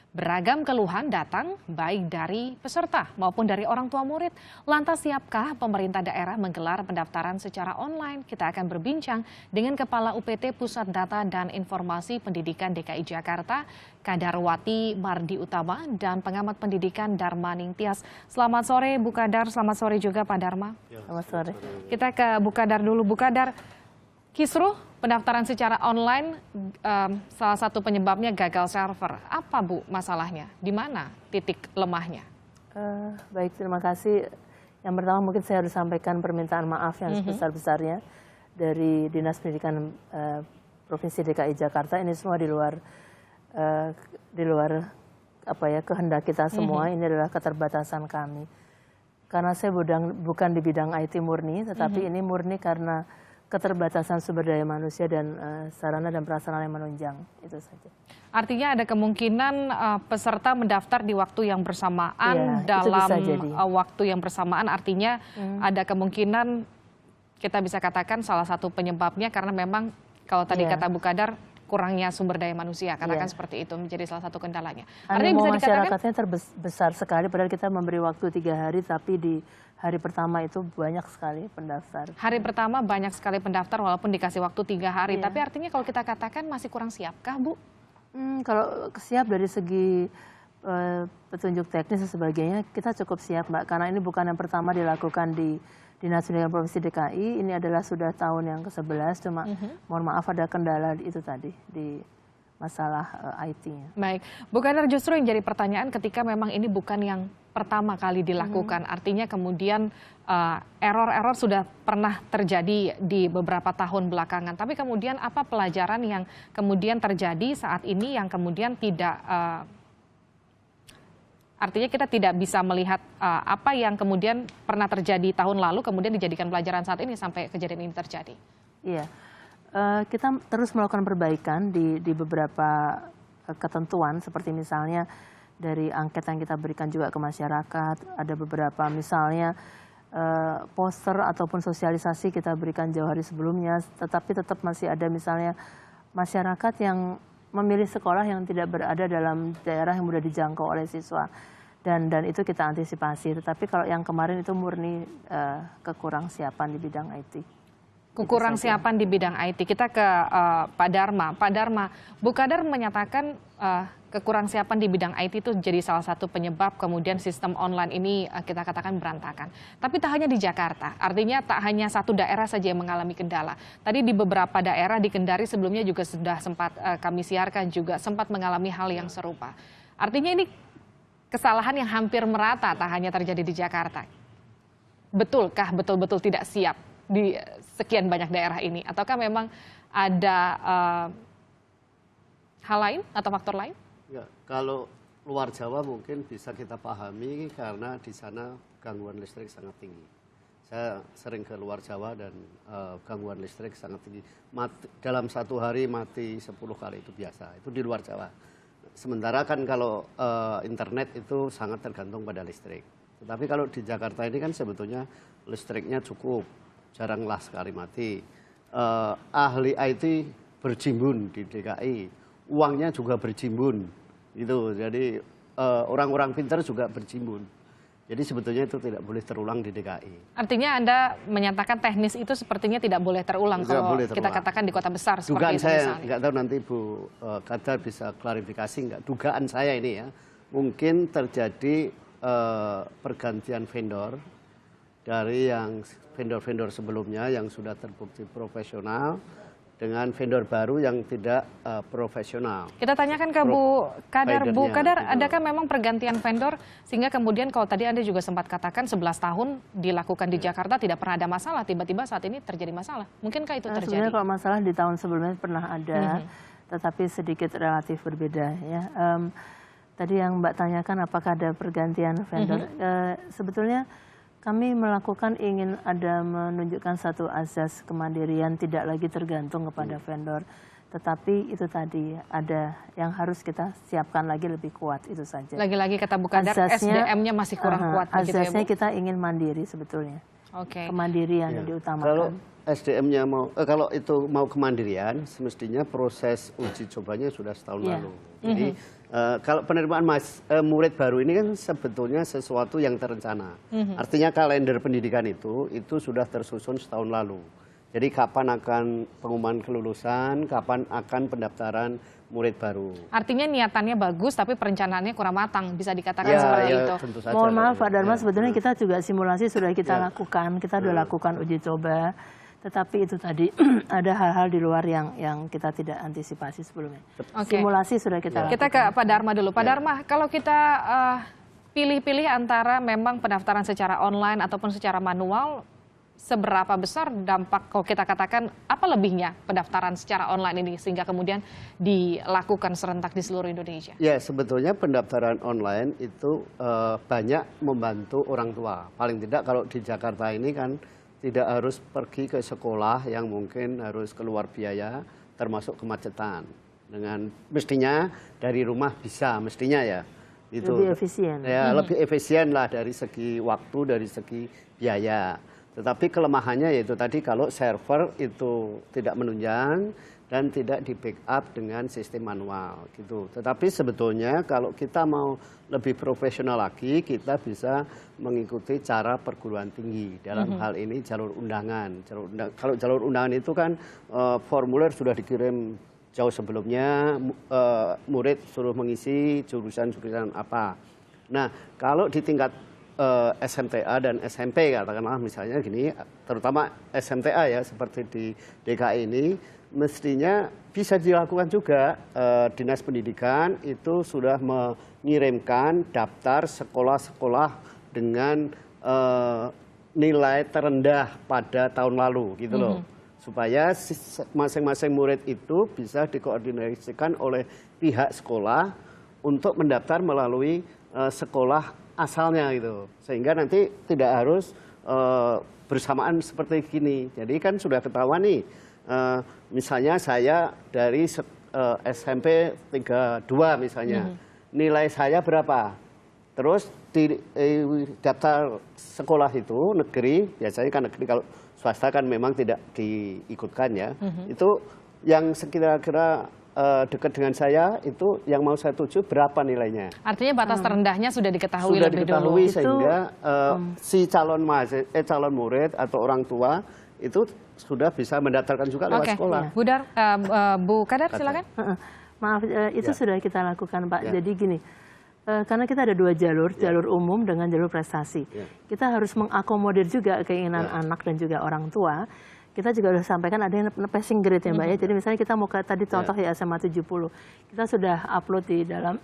Beragam keluhan datang baik dari peserta maupun dari orang tua murid. Lantas siapkah pemerintah daerah menggelar pendaftaran secara online? Kita akan berbincang dengan Kepala UPT Pusat Data dan Informasi Pendidikan DKI Jakarta, Kadarwati Mardi Utama, dan pengamat pendidikan Dharma Ningtyas. Selamat sore Bu Kadar, selamat sore juga Pak Dharma. Selamat sore. Kita ke Bu Kadar dulu. Bu Kadar, kisruh pendaftaran secara online salah satu penyebabnya gagal server. Apa Bu masalahnya? Di mana titik lemahnya? Baik, terima kasih. Yang pertama mungkin saya harus sampaikan permintaan maaf yang sebesar-besarnya dari Dinas Pendidikan Provinsi DKI Jakarta. Ini semua di luar kehendak kita semua. Ini adalah keterbatasan kami. Karena saya bukan di bidang IT murni, tetapi ini murni karena keterbatasan sumber daya manusia dan sarana dan prasarana yang menunjang, itu saja. Artinya ada kemungkinan peserta mendaftar di waktu yang bersamaan, dalam waktu yang bersamaan, artinya ada kemungkinan kita bisa katakan salah satu penyebabnya karena memang kalau tadi kata Bu Kadar, kurangnya sumber daya manusia, katakan seperti itu menjadi salah satu kendalanya. Artinya bisa masyarakatnya terbesar sekali, padahal kita memberi waktu 3 hari, tapi di hari pertama itu banyak sekali pendaftar. Hari pertama banyak sekali pendaftar walaupun dikasih waktu 3 hari, tapi artinya kalau kita katakan masih kurang siapkah Bu? Kalau siap dari segi petunjuk teknis dan sebagainya, kita cukup siap Mbak, karena ini bukan yang pertama dilakukan di Dinas Pendidikan Provinsi DKI, ini adalah sudah tahun yang ke-11, cuma mohon maaf ada kendala itu tadi di masalah IT-nya. Baik, Bu Kadar, justru yang jadi pertanyaan ketika memang ini bukan yang pertama kali dilakukan, artinya kemudian error-error sudah pernah terjadi di beberapa tahun belakangan, tapi kemudian apa pelajaran yang kemudian terjadi saat ini yang kemudian tidak, artinya kita tidak bisa melihat apa yang kemudian pernah terjadi tahun lalu kemudian dijadikan pelajaran saat ini sampai kejadian ini terjadi? Iya. Kita terus melakukan perbaikan di beberapa ketentuan, seperti misalnya dari angket yang kita berikan juga ke masyarakat, ada beberapa misalnya poster ataupun sosialisasi kita berikan jauh hari sebelumnya, tetapi tetap masih ada misalnya masyarakat yang memilih sekolah yang tidak berada dalam daerah yang mudah dijangkau oleh siswa, dan itu kita antisipasi. Tetapi kalau yang kemarin itu murni kekurangsiapan di bidang IT. Kurang siapan di bidang IT. Kita ke Pak Dharma. Pak Dharma, Bu Kadar menyatakan kekurangsiapan di bidang IT itu jadi salah satu penyebab kemudian sistem online ini kita katakan berantakan. Tapi tak hanya di Jakarta, artinya tak hanya satu daerah saja yang mengalami kendala. Tadi di beberapa daerah di Kendari sebelumnya juga sudah sempat kami siarkan juga sempat mengalami hal yang serupa. Artinya ini kesalahan yang hampir merata, tak hanya terjadi di Jakarta. Betulkah betul-betul tidak siap di sekian banyak daerah ini, ataukah memang ada hal lain atau faktor lain? Ya, kalau luar Jawa mungkin bisa kita pahami karena di sana gangguan listrik sangat tinggi. Saya sering ke luar Jawa dan gangguan listrik sangat tinggi. Dalam satu hari mati 10 kali itu biasa, itu di luar Jawa. Sementara kan kalau internet itu sangat tergantung pada listrik. Tetapi kalau di Jakarta ini kan sebetulnya listriknya cukup, jaranglah sekali mati. Ahli IT berjimbun di DKI, uangnya juga berjimbun, gitu. Jadi orang-orang pintar juga berjimbun. Jadi sebetulnya itu tidak boleh terulang di DKI. Artinya Anda menyatakan teknis itu sepertinya tidak boleh terulang kalau kita katakan di kota besar seperti dugaan itu saya, misalnya. nggak tahu nanti Bu Kadar bisa klarifikasi nggak. Dugaan saya ini ya, mungkin terjadi pergantian vendor dari yang vendor-vendor sebelumnya yang sudah terbukti profesional dengan vendor baru yang tidak profesional. Kita tanyakan ke Bu Kadar. Bu Kadar, adakah memang pergantian vendor sehingga kemudian kalau tadi Anda juga sempat katakan 11 tahun dilakukan di Jakarta tidak pernah ada masalah, tiba-tiba saat ini terjadi masalah. Mungkinkah itu terjadi? Sebenarnya kalau masalah di tahun sebelumnya pernah ada, tetapi sedikit relatif berbeda ya. Tadi yang Mbak tanyakan apakah ada pergantian vendor, sebetulnya kami melakukan ingin ada menunjukkan satu azas kemandirian, tidak lagi tergantung kepada vendor. Tetapi itu tadi ada yang harus kita siapkan lagi lebih kuat, itu saja. Lagi-lagi kata Bu Kadar, SDM-nya masih kurang kuat. Azasnya kita ingin mandiri sebetulnya. Kemandirian yang diutamakan. Kalau SDM-nya kalau itu mau kemandirian, semestinya proses uji cobanya sudah setahun lalu. Jadi Kalau penerimaan murid baru ini kan sebetulnya sesuatu yang terencana. Artinya kalender pendidikan itu sudah tersusun setahun lalu. Jadi kapan akan pengumuman kelulusan, kapan akan pendaftaran murid baru. Artinya niatannya bagus, tapi perencanaannya kurang matang, bisa dikatakan seperti itu. Tentu saja. Mohon maaf Pak Dharma, sebetulnya kita juga simulasi sudah kita lakukan, kita sudah lakukan uji coba. Tetapi itu tadi ada hal-hal di luar yang kita tidak antisipasi sebelumnya. Simulasi sudah kita lakukan. Kita ke Pak Dharma dulu. Pak Dharma, kalau kita pilih-pilih antara memang pendaftaran secara online ataupun secara manual, seberapa besar dampak kalau kita katakan apa lebihnya pendaftaran secara online ini sehingga kemudian dilakukan serentak di seluruh Indonesia? Ya, sebetulnya pendaftaran online itu banyak membantu orang tua. Paling tidak kalau di Jakarta ini kan tidak harus pergi ke sekolah yang mungkin harus keluar biaya termasuk kemacetan. Dengan mestinya dari rumah bisa, mestinya ya. Itu lebih efisien. Ya, lebih efisien lah dari segi waktu, dari segi biaya. Tetapi kelemahannya yaitu tadi kalau server itu tidak menunjang dan tidak di backup dengan sistem manual gitu. Tetapi sebetulnya kalau kita mau lebih profesional lagi, kita bisa mengikuti cara perguruan tinggi dalam hal ini jalur undangan. Kalau jalur undangan itu kan formulir sudah dikirim jauh sebelumnya, murid suruh mengisi jurusan-jurusan apa. Nah, kalau di tingkat SMTA dan SMP katakanlah misalnya gini, terutama SMTA ya seperti di DKI ini, mestinya bisa dilakukan juga. Dinas Pendidikan itu sudah mengirimkan daftar sekolah-sekolah dengan nilai terendah pada tahun lalu gitu loh. Supaya masing-masing murid itu bisa dikoordinasikan oleh pihak sekolah untuk mendaftar melalui sekolah asalnya gitu. Sehingga nanti tidak harus bersamaan seperti gini. Jadi kan sudah ketahuan nih, misalnya saya dari SMP 32 misalnya, nilai saya berapa? Terus di daftar sekolah itu negeri, biasanya kan negeri, kalau swasta kan memang tidak diikutkan ya. Itu yang kira-kira dekat dengan saya itu yang mau saya tuju berapa nilainya? Artinya batas terendahnya sudah diketahui lebih dulu. Sehingga si calon murid atau orang tua itu sudah bisa mendaftarkan juga lewat sekolah. Bu Kadar silakan. Maaf, itu sudah kita lakukan Pak. Jadi gini, karena kita ada dua jalur, jalur umum dengan jalur prestasi. Kita harus mengakomodir juga keinginan anak dan juga orang tua. Kita juga sudah sampaikan ada yang passing grade ya Mbak ya. Jadi misalnya kita mau ke tadi contoh ya SMA 70. Kita sudah upload di dalam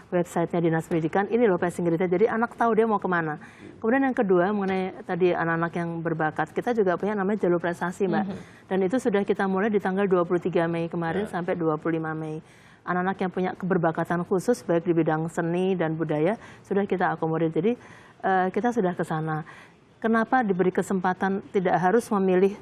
websitenya Dinas Pendidikan. Ini loh passing grade-nya. Jadi anak tahu dia mau kemana. Kemudian yang kedua mengenai tadi anak-anak yang berbakat. Kita juga punya namanya jalur prestasi Mbak. Dan itu sudah kita mulai di tanggal 23 Mei kemarin sampai 25 Mei. Anak-anak yang punya keberbakatan khusus baik di bidang seni dan budaya sudah kita akomodir. Jadi kita sudah ke sana. Kenapa diberi kesempatan tidak harus memilih?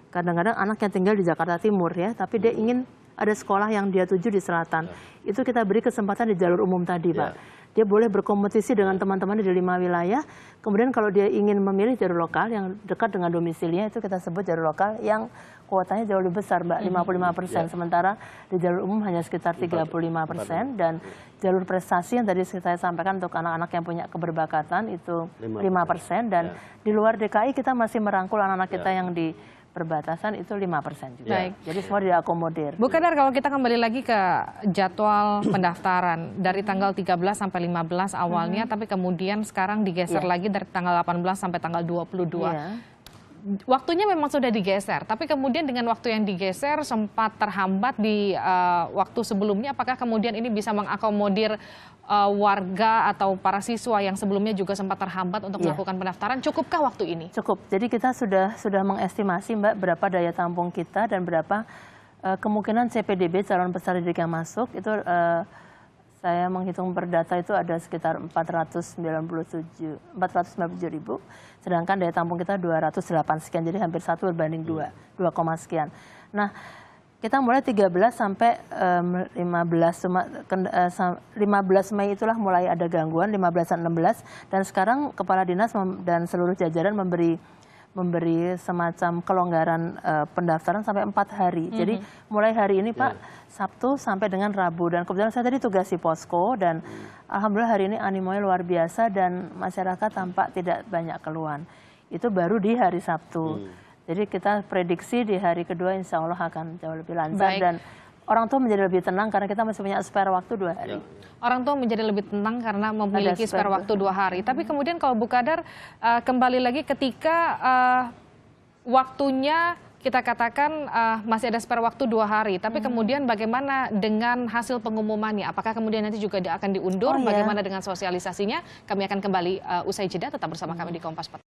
Kadang-kadang anak yang tinggal di Jakarta Timur ya, tapi dia ingin ada sekolah yang dia tuju di selatan. Itu kita beri kesempatan di jalur umum tadi, Pak. Dia boleh berkompetisi dengan teman-teman di 5 wilayah. Kemudian kalau dia ingin memilih jalur lokal yang dekat dengan domisilinya, itu kita sebut jalur lokal yang kuotanya jauh lebih besar, Mbak, 55%. Sementara di jalur umum hanya sekitar 35%. Dan jalur prestasi yang tadi saya sampaikan untuk anak-anak yang punya keberbakatan itu 5%. Dan di luar DKI kita masih merangkul anak-anak kita yang di perbatasan itu 5% juga. Baik. Jadi semua diakomodir. Bu Kadar, kalau kita kembali lagi ke jadwal pendaftaran dari tanggal 13 sampai 15 awalnya, tapi kemudian sekarang digeser lagi dari tanggal 18 sampai tanggal 22. Waktunya memang sudah digeser, tapi kemudian dengan waktu yang digeser sempat terhambat di waktu sebelumnya. Apakah kemudian ini bisa mengakomodir warga atau para siswa yang sebelumnya juga sempat terhambat untuk melakukan pendaftaran? Cukupkah waktu ini? Cukup. Jadi kita sudah mengestimasi Mbak berapa daya tampung kita dan berapa kemungkinan CPDB calon peserta didik yang masuk. Itu saya menghitung per data itu ada sekitar 497 ribu. Sedangkan daya tampung kita 208 sekian, jadi hampir 1 berbanding 2 sekian. Nah, kita mulai 13 sampai 15 Mei itulah mulai ada gangguan, 15 dan 16. Dan sekarang Kepala Dinas dan seluruh jajaran memberi memberi semacam kelonggaran pendaftaran sampai 4 hari. Jadi mulai hari ini Pak, Sabtu sampai dengan Rabu. Dan kebetulan saya tadi tugas di posko dan alhamdulillah hari ini animonya luar biasa dan masyarakat tampak tidak banyak keluhan. Itu baru di hari Sabtu. Jadi kita prediksi di hari kedua insya Allah akan jauh lebih lancar. Baik. Dan orang tua menjadi lebih tenang karena kita masih punya spare waktu 2 hari. Orang tua menjadi lebih tenang karena memiliki spare spare waktu 2 hari. Tapi kemudian kalau Bu Kadar kembali lagi ketika waktunya kita katakan masih ada spare waktu 2 hari. Tapi kemudian bagaimana dengan hasil pengumumannya? Apakah kemudian nanti juga akan diundur? Bagaimana dengan sosialisasinya? Kami akan kembali usai jeda. Tetap bersama kami di Kompas.